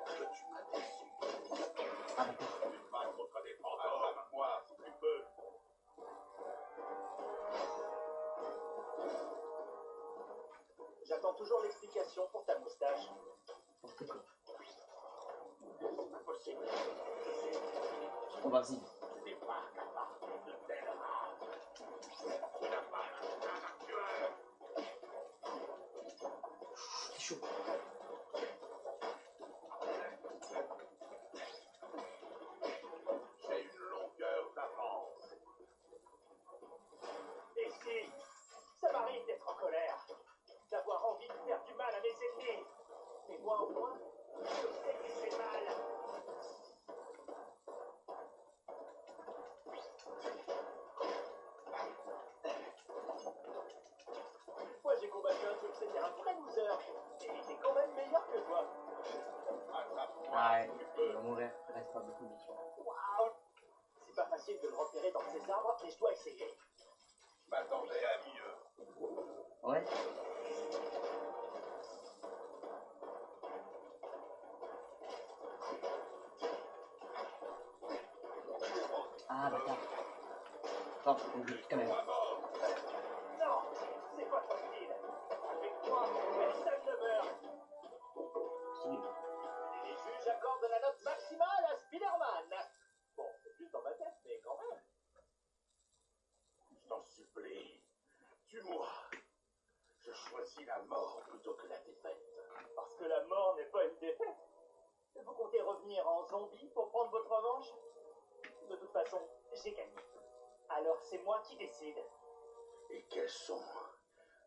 que tu m'as déçu. Ah, d'accord. Tu te bats contre des fantômes, moi, si tu peux. J'attends toujours l'explication pour ta moustache. N'importe quoi. C'est pas possible. Oh, vas-y. Tu n'es pas capable de telle rage. Tu n'as pas l'instinct d'un tueur. C'est chaud. J'ai une longueur d'avance. Et si ça m'arrive d'être en colère, d'avoir envie de faire du mal à mes ennemis, mais moi au moins, je sais que c'est mal. Une fois j'ai combattu un truc, c'était un vrai loser, et il était quand même meilleur que toi. Attrape-moi Ah ouais, si tu il peux. va mourir. Il reste pas beaucoup de vie. Waouh! C'est pas facile de le repérer dans ces arbres, mais je dois essayer. Je m'attendais à mieux. Ouais. Ah, bâtard. Attends, faut que je quand même. À mort. Non, c'est pas ton style. Avec moi, personne ne meurt. C'est lui. Et les juges accordent la note maximale à Spider-Man. Bon, c'est juste dans ma tête, mais quand même. Je t'en supplie. Tue-moi. Je choisis la mort plutôt que la défaite. Parce que la mort n'est pas une défaite. Vous comptez revenir en zombie pour prendre votre revanche? De toute façon, j'ai gagné. Alors c'est moi qui décide. Et quelles sont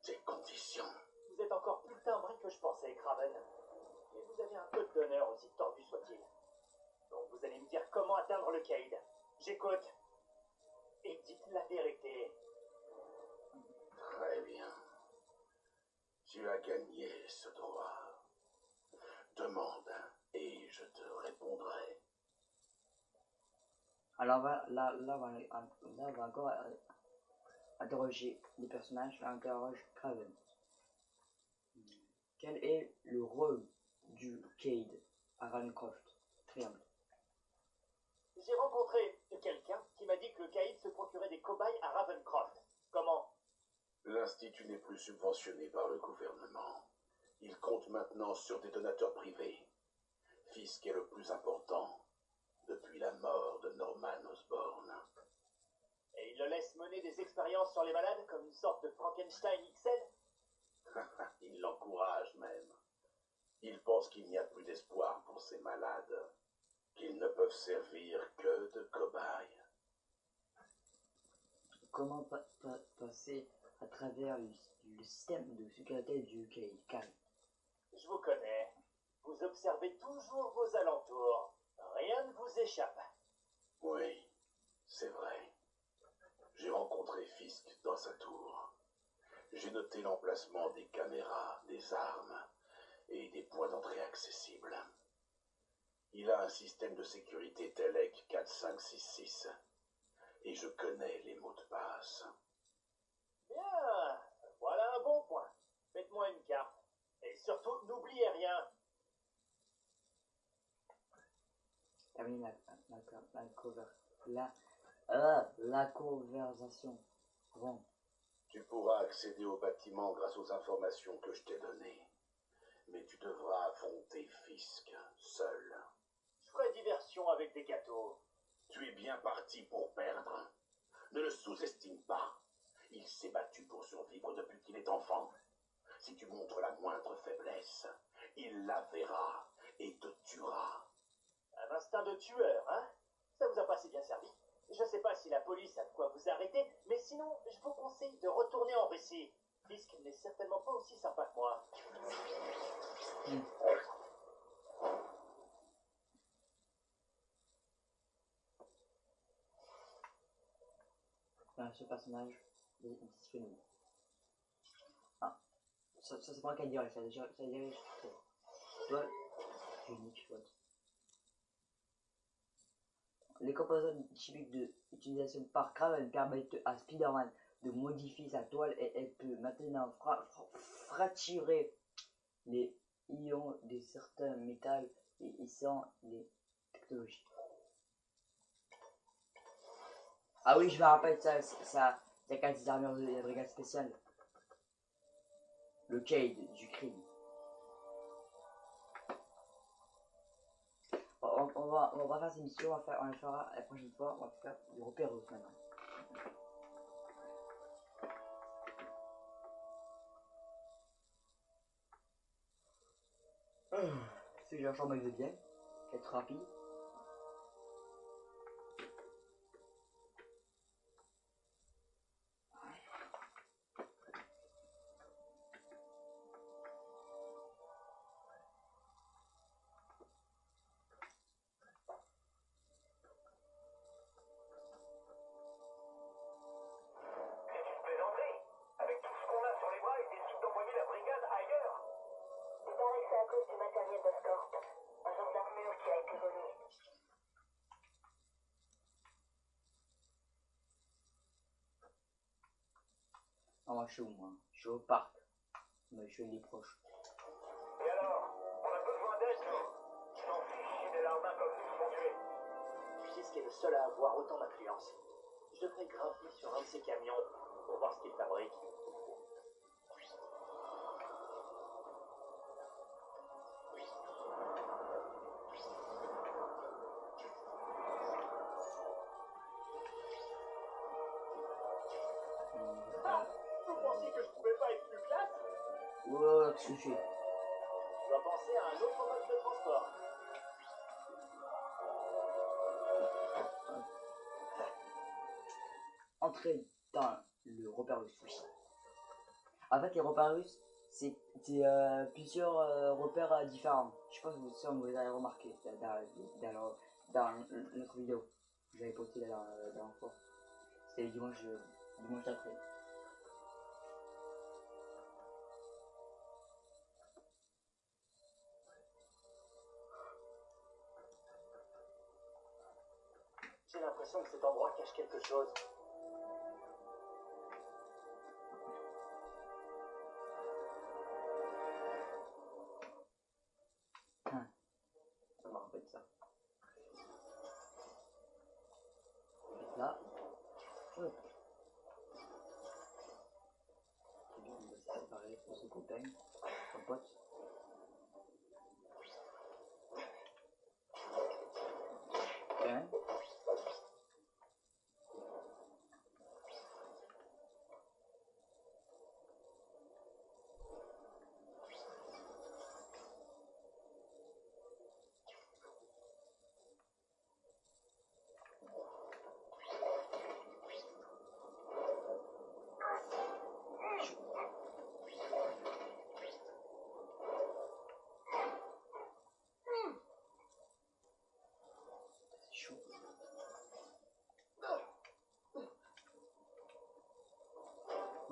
tes conditions? Vous êtes encore plus timbré que je pensais, Kraven. Et vous avez un code d'honneur aussi tordu soit-il. Donc vous allez me dire comment atteindre le Caïd. J'écoute. Et dites la vérité. Très bien. Tu as gagné ce droit. Demande et je te répondrai. Alors là, on va encore interroger les personnages. Là, on interroge Kraven. Quel est le rôle du Caïd à Ravencroft? Triangle. J'ai rencontré quelqu'un qui m'a dit que le Caïd se procurait des cobayes à Ravencroft. Comment? L'Institut n'est plus subventionné par le gouvernement. Il compte maintenant sur des donateurs privés. Fisk est le plus important depuis la mort de Norman Osborn. Et il le laisse mener des expériences sur les malades comme une sorte de Frankenstein XL? Il l'encourage même. Il pense qu'il n'y a plus d'espoir pour ces malades, qu'ils ne peuvent servir que de cobayes. Comment passer à travers le système de sécurité du Caïd? Je vous connais. Vous observez toujours vos alentours. Rien ne vous échappe. Oui, c'est vrai. J'ai rencontré Fisk dans sa tour. J'ai noté l'emplacement des caméras, des armes et des points d'entrée accessibles. Il a un système de sécurité Telec 4566 et je connais les mots de passe. Bien, voilà un bon point. Faites-moi une carte. Et surtout, n'oubliez rien. Termine la conversation. Bon. Tu pourras accéder au bâtiment grâce aux informations que je t'ai données. Mais tu devras affronter Fisk seul. Je ferai diversion avec des gâteaux. Tu es bien parti pour perdre. Ne le sous-estime pas. Il s'est battu pour survivre depuis qu'il est enfant. Si tu montres la moindre faiblesse, il la verra et te tuera. Un instinct de tueur, hein? Ça vous a pas si bien servi. Je sais pas si la police a de quoi vous arrêter, mais sinon, je vous conseille de retourner en Russie. Fisk n'est certainement pas aussi sympa que moi. Ce personnage est disponible. Ah, ça c'est pas un cas direct, ça dirait. Toi, unique, chouette. Les composants chimiques d'utilisation par Kraven permettent à Spider-Man de modifier sa toile et elle peut maintenant fracturer les ions de certains métals et sans les technologies. Ah oui, je me rappelle ça, il y a 4 armures de la brigade spéciale. Le Cade du crime. On va faire cette mission, on la fera la prochaine fois, on va faire du repère maintenant. C'est genre chambre de bien, être rapide. Ah, moi je suis où moi? Je suis au parc. Mais je suis les proches. Et alors, on a besoin d'aide, nous. Je m'en fiche des larbins comme nous se font tuer. Fisk est le seul à avoir autant d'influence. Je devrais grimper sur un de ces camions pour voir ce qu'il fabrique. Vous pensiez que je pouvais pas être plus classe? Ouais, suffit. Je dois penser à un autre mode de transport. Entrer dans le repère russe. En fait, les repères russes, c'est plusieurs repères différents. Je pense que ça, vous l'avez remarqué dans notre vidéo. J'avais posté la dernière fois. C'était le dimanche d'après. J'ai l'impression que cet endroit cache quelque chose. Ça me rappelle ça. Là. Hop. C'est bien, on va se séparer pour son copain, son pote. Ok.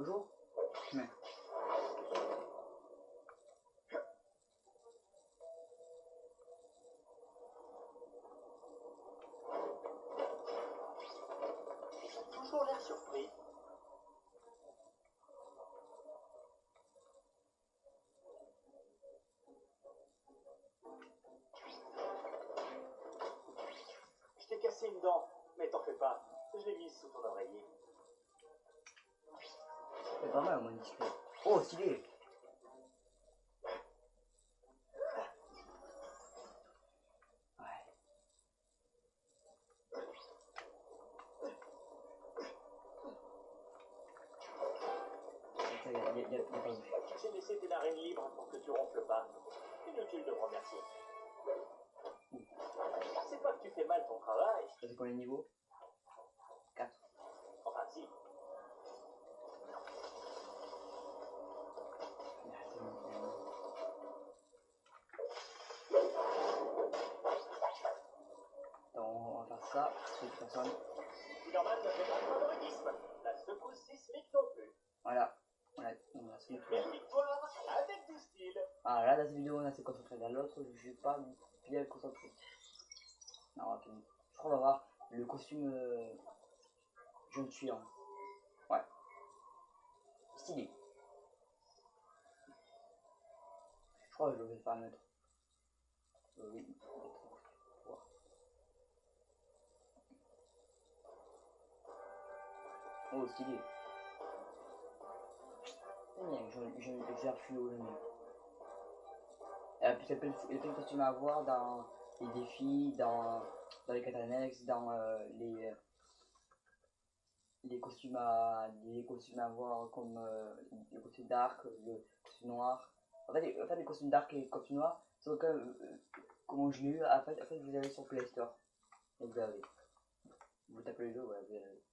Toujours. Ouais. Ils ont toujours l'air surpris. Je t'ai cassé une dent, mais t'en fais pas. Je l'ai mise sous ton oreiller. C'est pas mal, mon display. Oh, stylé. Ouais. Y a pas de... J'ai laissé tes narines libres pour que tu ronfles pas. Inutile de me remercier. C'est pas que tu fais mal ton travail. C'est quoi les niveaux? 4. Enfin, si. On va faire ça, c'est personne. Spider-Man ne fait pas de favoritisme. La secousse sismique non plus. Voilà. On a celui qui... Une victoire avec du style. Ah là, dans cette vidéo, on a s'est concentré. Dans l'autre, je suis pas bien concentré. Non, ok. Je crois qu'on va voir le costume jeune tueur. Ouais. Stylé. Je crois que je vais faire un autre. Oui. Oh, stylé. J'ai refusé au jamais. Et puis il y a plein de costumes à avoir dans les défis, dans les quêtes annexes, dans les costumes à voir comme le costume dark, le costume noir. En fait, les costumes dark et les costumes noirs sont quand même comment je l'ai eu. En fait, vous avez sur Play Store. Et vous avez. Vous tapez les jeux, voilà, vous avez.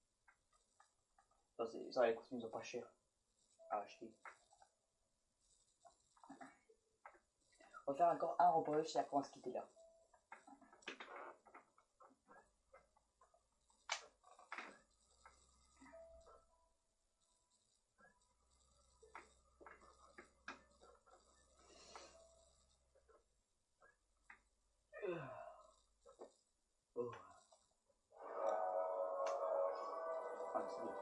Ça, les costumes sont pas chers à acheter. On va faire encore un repos chez la France qui était là. Oh. Ah, c'est bon.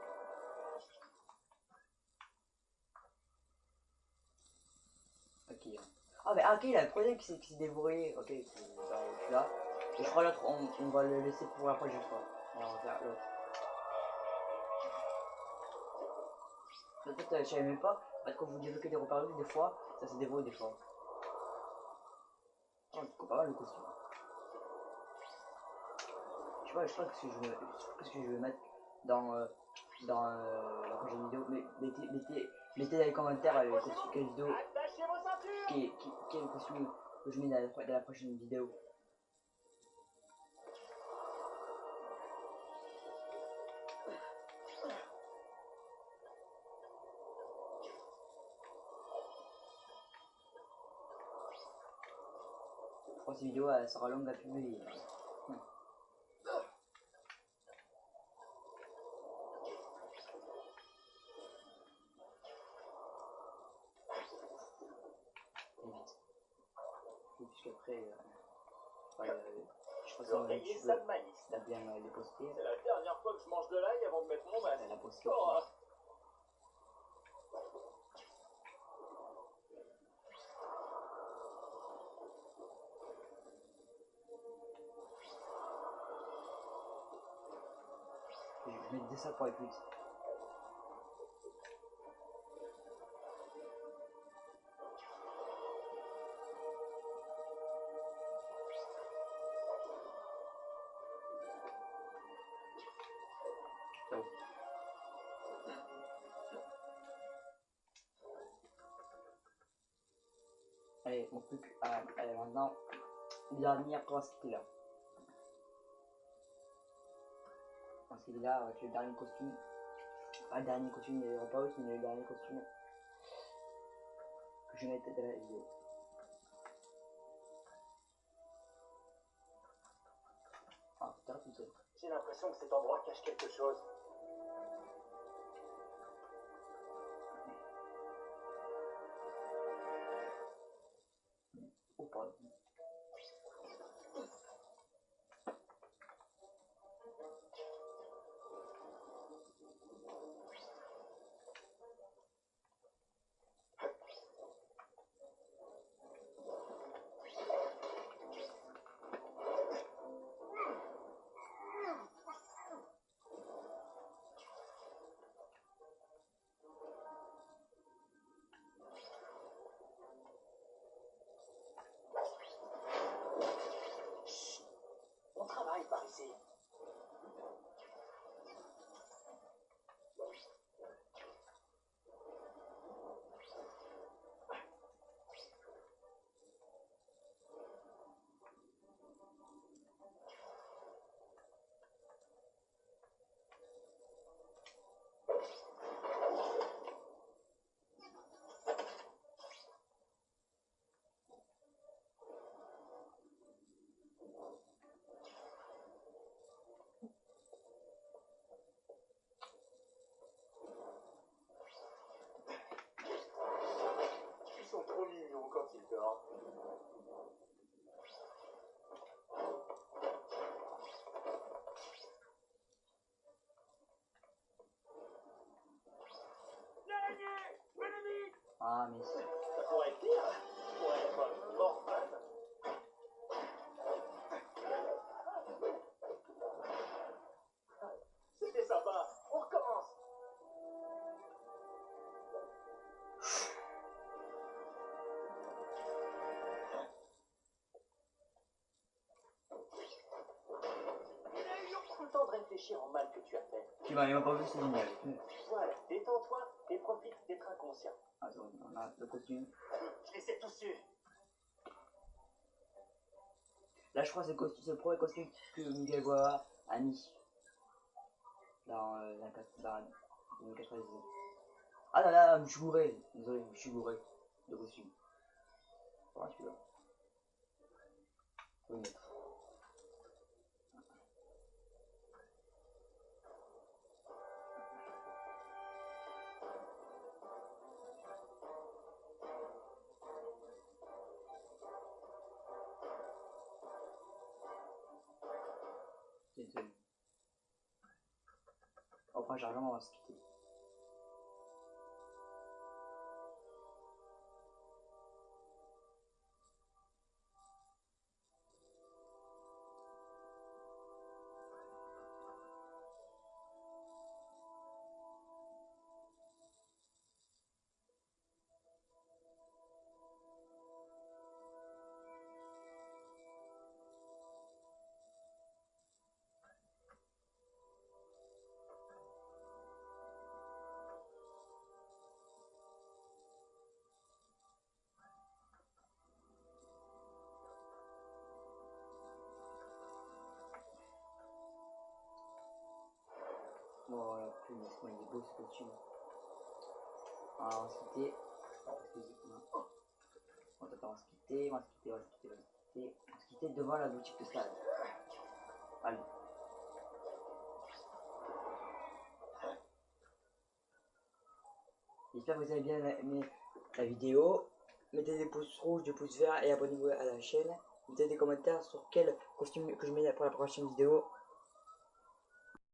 Ok. Ah, mais ok, il y a le troisième qui s'est débrouillé. Ok, je suis là. Et je crois l'autre, on va le laisser pour la prochaine fois. On va faire l'autre. Peut-être je savais même pas. Parce que quand vous débloquez des repas des fois, ça se débrouille des fois. Oh, c'est pas mal le costume. Je sais pas ce que je vais mettre dans la prochaine vidéo. Mais mettez dans les commentaires le costume, quelle vidéo, Attachez vos ceintures. quel costume que je mets dans la prochaine vidéo. Je crois que cette vidéo elle sera longue à publier. Puisqu'après, je pense que L'oreiller, ça de maïs. t'as bien les poster. C'est la dernière fois que je mange de l'ail avant de mettre mon masque. La poster. Oh. Je vais ça pour les plus. Allez, on peut que. Allez, maintenant, dernière pour ce qu'il est là. Parce qu'il est là avec le dernier costume. Pas le dernier costume, il y a pas aussi, mais le dernier costume que je vais mettre dans la vidéo. Ah, putain, tout seul. J'ai l'impression que cet endroit cache quelque chose. pas. On travaille par ici. Ils sont trop mignons quand ils dorment. Ah, mais c'est... Ça pourrait être pire. Tu pourrais être Morphan. C'était sympa. On recommence. Prends le temps de réfléchir au mal que tu as fait. Tu m'as même pas vu, c'est génial. Voilà, détends-toi et profite d'être inconscient. Attends, on a le costume. Je les ai tous eus. Là, je crois que c'est le premier costume que Miguel voit à Nice. Dans la 2097. Ah là, je suis bourré. Désolé, je suis bourré de costume. Voilà, celui-là. Faut le mettre. Désolé. Enfin, j'ai vraiment à se quitter. Bon, alors, punaise, comment il est beau ce costume. Alors, on va se quitter. On va se quitter, on va se quitter devant la boutique de Stade. Allez. J'espère que vous avez bien aimé la vidéo. Mettez des pouces rouges, des pouces verts et abonnez-vous à la chaîne. Mettez des commentaires sur quel costume que je mets pour la prochaine vidéo.